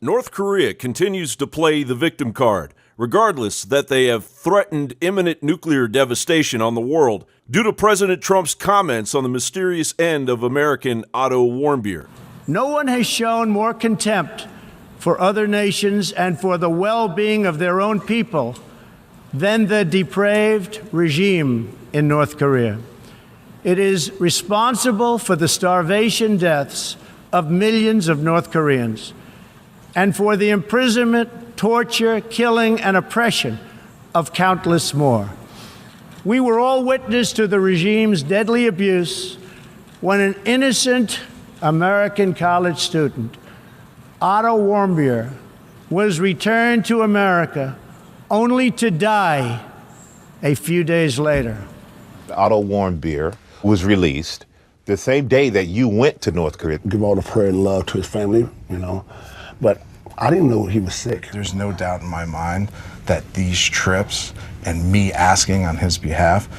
North Korea continues to play the victim card, regardless that they have threatened imminent nuclear devastation on the world due to President Trump's comments on the mysterious end of American Otto Warmbier. No one has shown more contempt for other nations and for the well-being of their own people than the depraved regime in North Korea. It is responsible for the starvation deaths of millions of North Koreans and for the imprisonment, torture, killing, and oppression of countless more. We were all witness to the regime's deadly abuse when an innocent American college student, Otto Warmbier, was returned to America only to die a few days later. Otto Warmbier was released the same day that you went to North Korea. Give all the prayer and love to his family, but I didn't know he was sick. There's no doubt in my mind that these trips and me asking on his behalf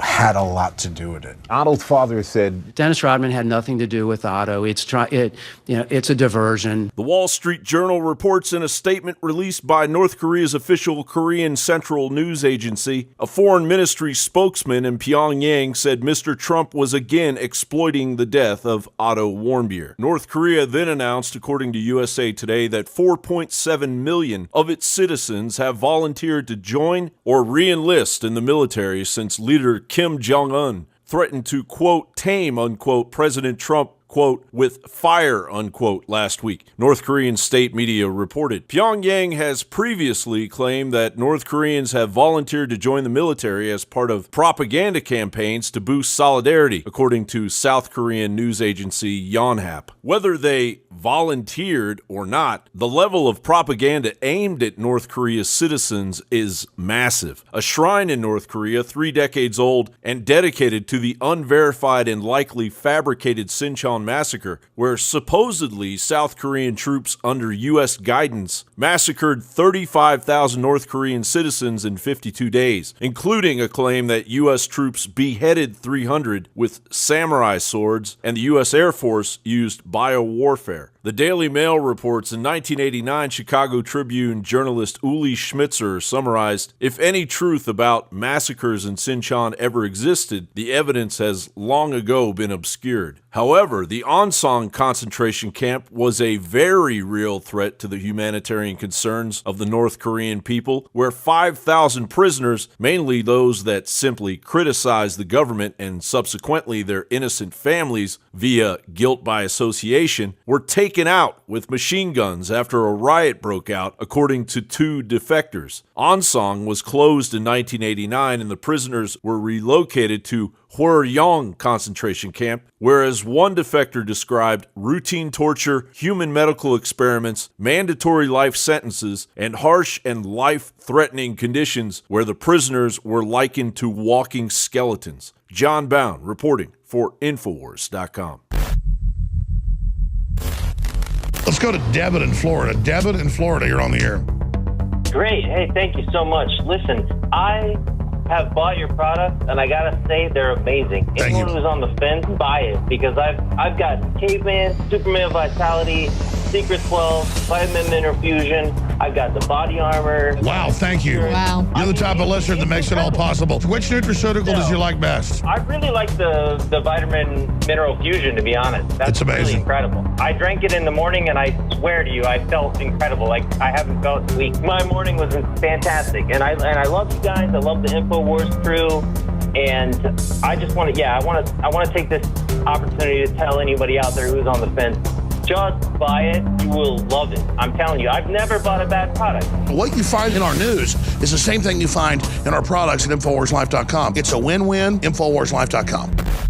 had a lot to do with it. Otto's father said Dennis Rodman had nothing to do with Otto. It's a diversion. The Wall Street Journal reports in a statement released by North Korea's official Korean Central News Agency, a foreign ministry spokesman in Pyongyang said Mr. Trump was again exploiting the death of Otto Warmbier. North Korea then announced, according to USA Today, that 4.7 million of its citizens have volunteered to join or re-enlist in the military since leader Kim Jong-un threatened to, quote, tame, unquote, President Trump, quote, with fire, unquote, last week, North Korean state media reported. Pyongyang has previously claimed that North Koreans have volunteered to join the military as part of propaganda campaigns to boost solidarity, according to South Korean news agency Yonhap. Whether they volunteered or not, the level of propaganda aimed at North Korea's citizens is massive. A shrine in North Korea, 3 decades old and dedicated to the unverified and likely fabricated Sinchon massacre, where supposedly South Korean troops under U.S. guidance massacred 35,000 North Korean citizens in 52 days, including a claim that U.S. troops beheaded 300 with samurai swords and the U.S. Air Force used biowarfare. The Daily Mail reports in 1989, Chicago Tribune journalist Uli Schmitzer summarized, if any truth about massacres in Sinchon ever existed, the evidence has long ago been obscured. However, the Onsong concentration camp was a very real threat to the humanitarian concerns of the North Korean people, where 5,000 prisoners, mainly those that simply criticized the government and subsequently their innocent families via guilt by association, were taken out with machine guns after a riot broke out, according to 2 defectors. Onsong was closed in 1989 and the prisoners were relocated to Hworyong concentration camp, whereas one defector described routine torture, human medical experiments, mandatory life sentences, and harsh and life-threatening conditions where the prisoners were likened to walking skeletons. John Bound reporting for Infowars.com. Let's go to Debit in Florida. Debit in Florida, you're on the air. Great. Hey, thank you so much. Listen, I have bought your product, and I gotta say they're amazing. Anyone who's on the fence, buy it, because I've got Caveman, Superman Vitality, Secret 12, Vitamin Mineral Fusion. I've got the body armor. Wow, thank you. Wow. You're the type of listener that makes it all possible. Which nutraceutical does you like best? I really like the Vitamin Mineral Fusion, to be honest. That's amazing. Really incredible. I drank it in the morning, and I swear to you, I felt incredible. Like I haven't felt in weeks. My morning was fantastic, and I love you guys. I love the InfoWars crew, and I just want to, I want to take this opportunity to tell anybody out there who's on the fence, just buy it. You will love it. I'm telling you, I've never bought a bad product. What you find in our news is the same thing you find in our products at InfoWarsLife.com. It's a win-win. InfoWarsLife.com.